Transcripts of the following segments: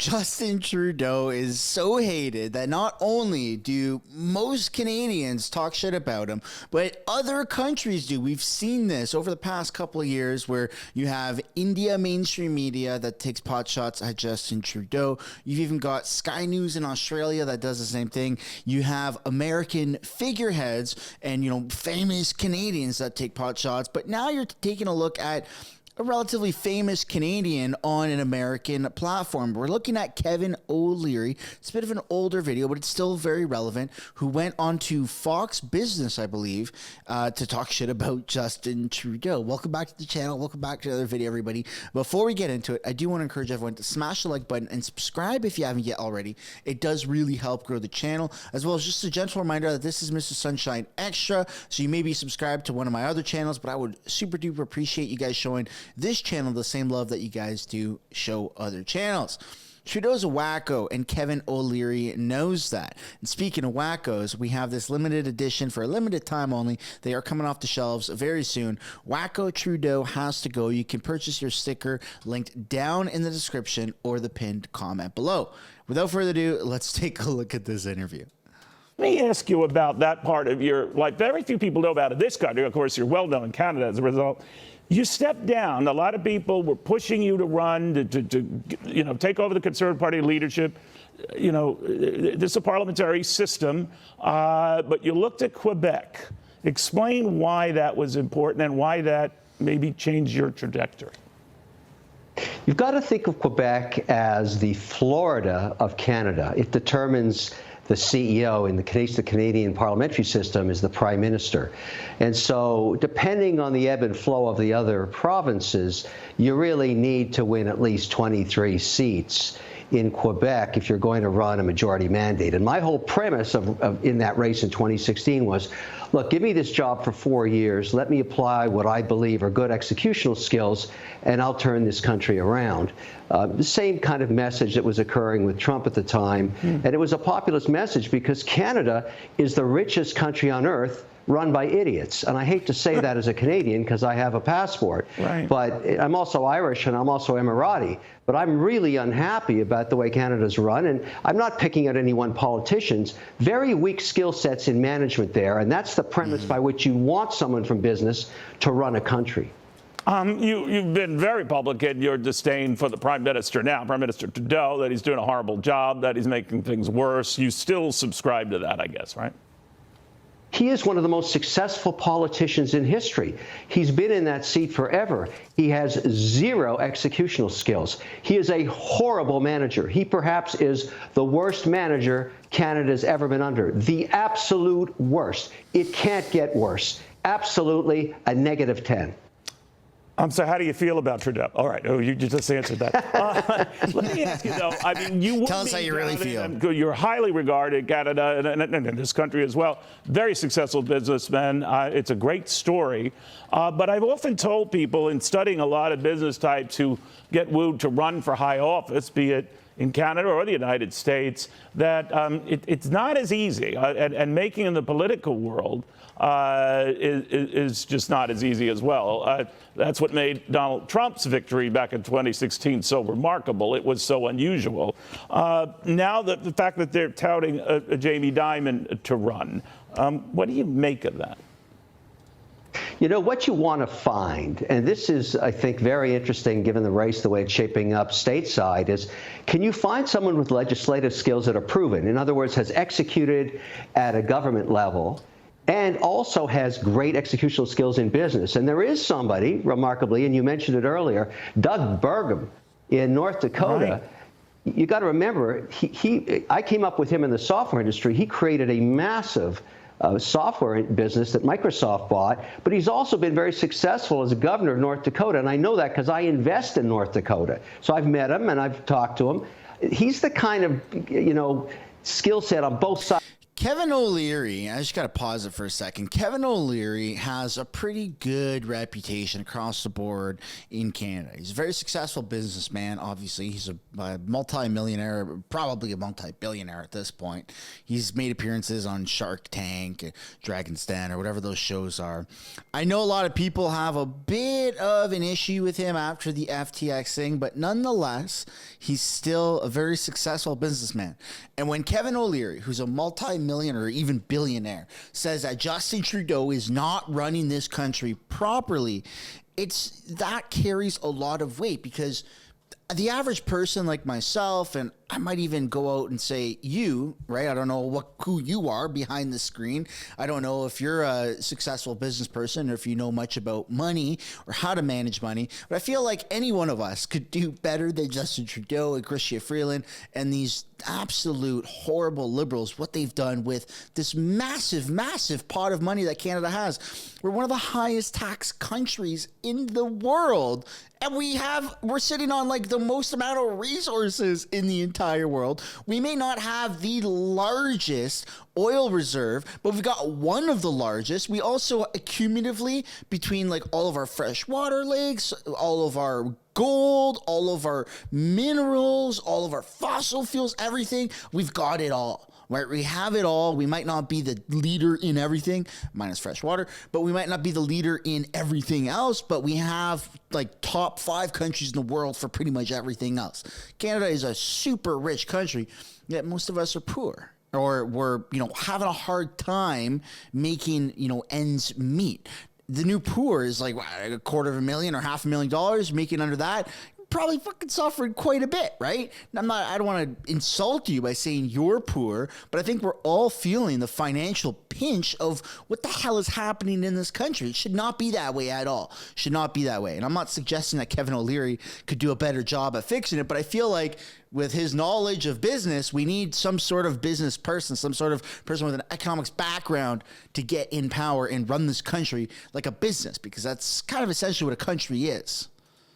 Justin Trudeau is so hated that not only do most Canadians talk shit about him, but other countries do. We've seen this over the past couple of years where you have India mainstream media that takes pot shots at Justin Trudeau. You've even got Sky News in Australia that does the same thing. You have American figureheads and, famous Canadians that take pot shots. But now you're taking a look at a relatively famous Canadian on an American platform. We're looking at Kevin O'Leary. It's a bit of an older video, but it's still very relevant, who went on to Fox Business, I believe, to talk shit about Justin Trudeau. Welcome back to the channel. Welcome back to another video, everybody. Before we get into it, I do want to encourage everyone to smash the like button and subscribe if you haven't yet already. It does really help grow the channel, as well as just a gentle reminder that this is Mr. Sunshine Extra, so you may be subscribed to one of my other channels, but I would super duper appreciate you guys showing this channel the same love that you guys do show other channels. Trudeau's a wacko, and Kevin O'Leary knows that. And speaking of wackos, we have this limited edition for a limited time only. They are coming off the shelves very soon. Wacko Trudeau has to go. You can purchase your sticker linked down in the description or the pinned comment below. Without further ado, let's take a look at this interview. Let me ask you about that part of your life. Very few people know about it in this country. Of course, you're well known in Canada as a result. You stepped down. A lot of people were pushing you to run, to take over the Conservative Party leadership. This is a parliamentary system, but you looked at Quebec. Explain why that was important and why that maybe changed your trajectory. You've got to think of Quebec as the Florida of Canada. It determines the CEO in the Canadian parliamentary system is the Prime Minister. And so depending on the ebb and flow of the other provinces, you really need to win at least 23 seats in Quebec if you're going to run a majority mandate. And my whole premise in that race in 2016 was, look, give me this job for 4 years. Let me apply what I believe are good executional skills, and I'll turn this country around. The same kind of message that was occurring with Trump at the time. And it was a populist message because Canada is the richest country on earth run by idiots. And I hate to say that as a Canadian because I have a passport. Right. But I'm also Irish and I'm also Emirati. But I'm really unhappy about the way Canada's run. And I'm not picking at any one politicians. Very weak skill sets in management there. And that's the premise by which you want someone from business to run a country. You've been very public in your disdain for the Prime Minister now, Prime Minister Trudeau, that he's doing a horrible job, that he's making things worse. You still subscribe to that, I guess, right? He is one of the most successful politicians in history. He's been in that seat forever. He has zero executional skills. He is a horrible manager. He perhaps is the worst manager Canada's ever been under. The absolute worst. It can't get worse. Absolutely a -10. So how do you feel about Trudeau? All right. Oh, you just answered that. Let me ask you, though. I mean, you tell us how you really feel. You're highly regarded in Canada and in this country as well. Very successful businessman. It's a great story. But I've often told people in studying a lot of business types who get wooed to run for high office, be it in Canada or the United States, that it's not as easy. And making in the political world is just not as easy as well. That's what made Donald Trump's victory back in 2016 so remarkable. It was so unusual. Now the fact that they're touting Jamie Dimon to run, what do you make of that? You know, what you want to find, and this is, I think, very interesting given the race, the way it's shaping up stateside, is can you find someone with legislative skills that are proven? In other words, has executed at a government level and also has great executional skills in business. And there is somebody, remarkably, and you mentioned it earlier, Doug Burgum in North Dakota. Right. You got to remember, I came up with him in the software industry. He created a massive software business that Microsoft bought, but he's also been very successful as a governor of North Dakota, and I know that because I invest in North Dakota. So I've met him and I've talked to him. He's the kind of, skill set on both sides. Kevin O'Leary, I just got to pause it for a second. Kevin O'Leary has a pretty good reputation across the board in Canada. He's a very successful businessman. Obviously, he's a multi-millionaire, probably a multi-billionaire at this point. He's made appearances on Shark Tank, Dragon's Den, or whatever those shows are. I know a lot of people have a bit of an issue with him after the FTX thing, but nonetheless, he's still a very successful businessman. And when Kevin O'Leary, who's a multi-millionaire or even billionaire, says that Justin Trudeau is not running this country properly, that carries a lot of weight, because the average person like myself, and I might even go out and say you, right? I don't know who you are behind the screen. I don't know if you're a successful business person or if you know much about money or how to manage money, but I feel like any one of us could do better than Justin Trudeau and Crystia Freeland and these absolute horrible liberals, what they've done with this massive, massive pot of money that Canada has. We're one of the highest tax countries in the world, and we're sitting on like the most amount of resources in the entire world. We may not have the largest oil reserve, but we've got one of the largest. We also accumulatively, between like all of our freshwater lakes, all of our gold, all of our minerals, all of our fossil fuels, everything, we've got it all. Right? We have it all. We might not be the leader in everything, minus fresh water, but we might not be the leader in everything else, but we have like top 5 countries in the world for pretty much everything else. Canada is a super rich country, yet most of us are poor, or we're, having a hard time making, ends meet. The new poor is like $250,000 or $500,000, making under that. Probably fucking suffering quite a bit, right? I don't want to insult you by saying you're poor, but I think we're all feeling the financial pinch of what the hell is happening in this country. It should not be that way at all. Should not be that way. And I'm not suggesting that Kevin O'Leary could do a better job at fixing it, but I feel like with his knowledge of business, we need some sort of business person, some sort of person with an economics background to get in power and run this country like a business, because that's kind of essentially what a country is.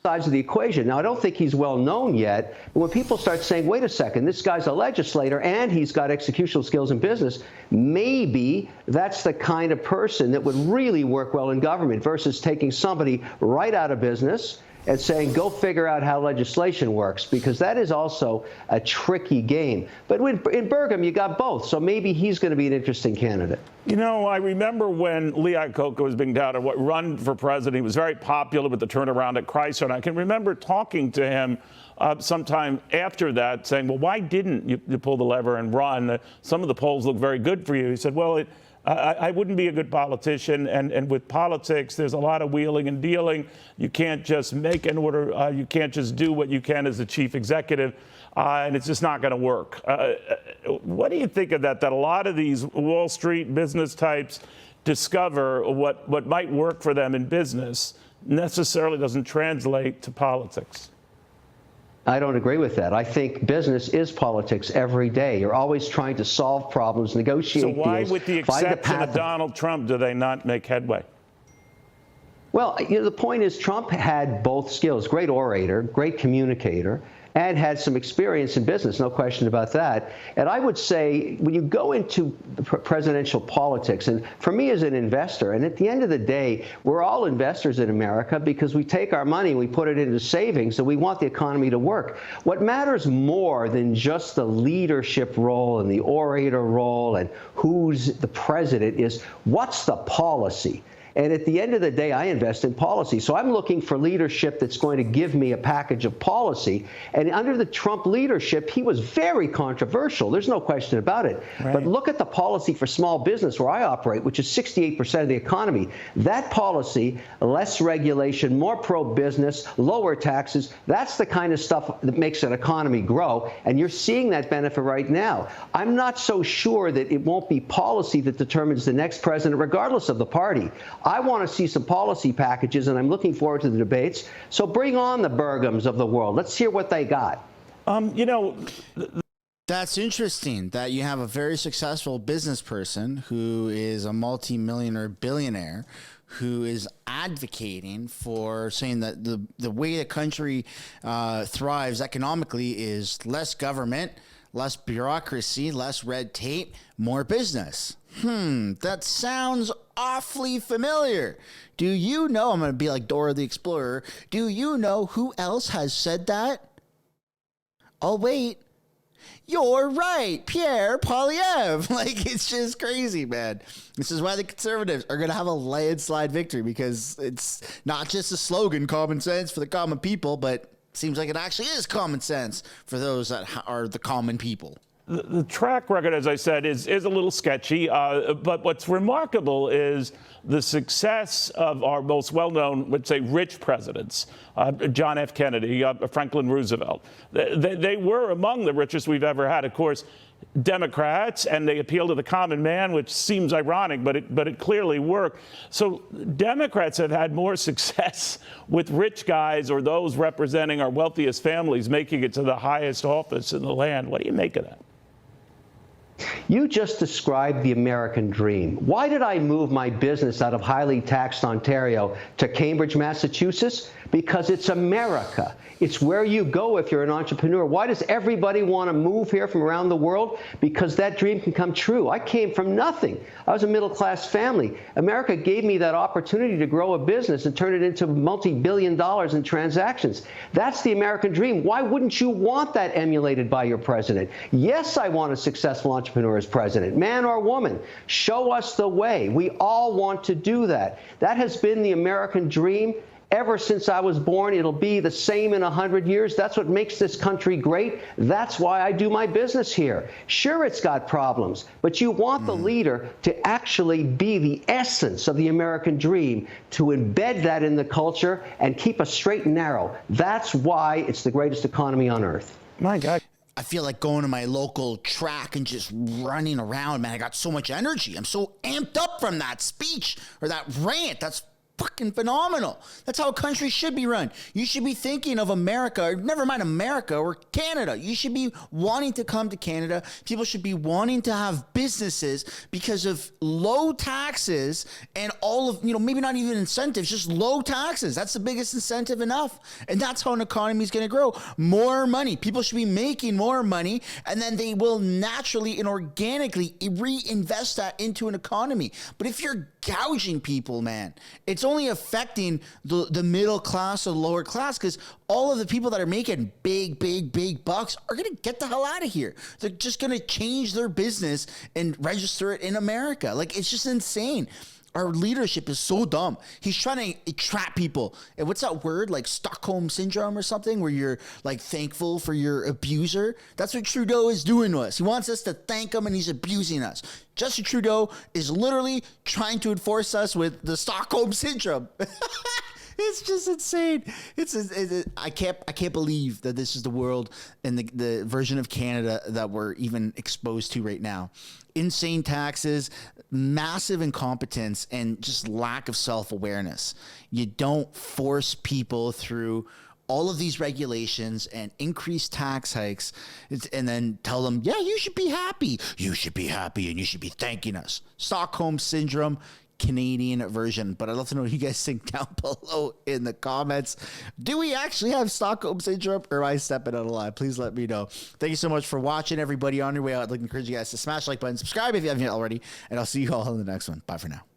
Sides of the equation. Now, I don't think he's well known yet, but when people start saying, wait a second, this guy's a legislator and he's got executional skills in business, maybe that's the kind of person that would really work well in government versus taking somebody right out of business and saying, go figure out how legislation works, because that is also a tricky game. But in Burgum, you got both, so maybe he's going to be an interesting candidate. I remember when Lee Iacocca was being doubted, run for president. He was very popular with the turnaround at Chrysler. And I can remember talking to him sometime after that, saying, well, why didn't you pull the lever and run? Some of the polls look very good for you. He said, well, I wouldn't be a good politician, and with politics, there's a lot of wheeling and dealing. You can't just make an order. You can't just do what you can as the chief executive, and it's just not going to work. What do you think of that a lot of these Wall Street business types discover what might work for them in business necessarily doesn't translate to politics? I don't agree with that. I think business is politics every day. You're always trying to solve problems, negotiate deals. So why, with the exception of Donald Trump, do they not make headway? Well, the point is Trump had both skills, great orator, great communicator, and had some experience in business, no question about that. And I would say when you go into presidential politics, and for me as an investor, and at the end of the day, we're all investors in America because we take our money and we put it into savings and we want the economy to work. What matters more than just the leadership role and the orator role and who's the president is what's the policy? And at the end of the day, I invest in policy. So I'm looking for leadership that's going to give me a package of policy. And under the Trump leadership, he was very controversial. There's no question about it. Right. But look at the policy for small business where I operate, which is 68% of the economy. That policy, less regulation, more pro-business, lower taxes, that's the kind of stuff that makes an economy grow. And you're seeing that benefit right now. I'm not so sure that it won't be policy that determines the next president, regardless of the party. I want to see some policy packages, and I'm looking forward to the debates. So bring on the Burgums of the world. Let's hear what they got. That's interesting that you have a very successful business person who is a multi-millionaire billionaire who is advocating for saying that the way the country thrives economically is less government, less bureaucracy, less red tape, more business. That sounds awfully familiar. Do you know, I'm going to be like Dora the Explorer, do you know who else has said that? Oh, wait. You're right, Pierre Poilievre. Like, it's just crazy, man. This is why the Conservatives are going to have a landslide victory, because it's not just a slogan, common sense for the common people, but seems like it actually is common sense for those that are the common people. The track record, as I said, is a little sketchy, but what's remarkable is the success of our most well-known, let's say, rich presidents, John F. Kennedy, Franklin Roosevelt. They were among the richest we've ever had. Of course, Democrats, and they appeal to the common man, which seems ironic, but it clearly worked. So Democrats have had more success with rich guys or those representing our wealthiest families making it to the highest office in the land. What do you make of that? You just described the American dream. Why did I move my business out of highly taxed Ontario to Cambridge, Massachusetts? Because it's America. It's where you go if you're an entrepreneur. Why does everybody want to move here from around the world? Because that dream can come true. I came from nothing. I was a middle-class family. America gave me that opportunity to grow a business and turn it into multi-billion dollars in transactions. That's the American dream. Why wouldn't you want that emulated by your president? Yes, I want a successful entrepreneur as president, man or woman. Show us the way. We all want to do that. That has been the American dream ever since I was born. It'll be the same in 100 years. That's what makes this country great. That's why I do my business here. Sure, it's got problems, but you want the leader to actually be the essence of the American dream, to embed that in the culture and keep us straight and narrow. That's why it's the greatest economy on earth. My God. I feel like going to my local track and just running around, man. I got so much energy. I'm so amped up from that speech or that rant. That's fucking phenomenal. That's how a country should be run. You should be thinking of America, or never mind America, or Canada. You should be wanting to come to Canada. People should be wanting to have businesses because of low taxes and all of, maybe not even incentives, just low taxes. That's the biggest incentive enough. And that's how an economy is going to grow. More money. People should be making more money, and then they will naturally and organically reinvest that into an economy. But if you're gouging people, man, it's only affecting the middle class or the lower class, because all of the people that are making big bucks are going to get the hell out of here. They're just going to change their business and register it in America. Like, it's just insane. Our leadership is so dumb. He's trying to trap people. And what's that word? Like Stockholm syndrome or something, where you're like thankful for your abuser. That's what Trudeau is doing to us. He wants us to thank him, and he's abusing us. Justin Trudeau is literally trying to enforce us with the Stockholm syndrome. It's just insane. I can't believe that this is the world and the version of Canada that we're even exposed to right now. Insane taxes, massive incompetence, and just lack of self-awareness. You don't force people through all of these regulations and increased tax hikes and then tell them, yeah, you should be happy. You should be happy and you should be thanking us. Stockholm syndrome, Canadian version. But I'd love to know what you guys think down below in the comments. Do we actually have Stockholm syndrome, or am I stepping out of line? Please let me know. Thank you so much for watching, everybody. On your way out, I'd like to encourage you guys to smash the like button, subscribe if you haven't yet already, and I'll see you all in the next one. Bye for now.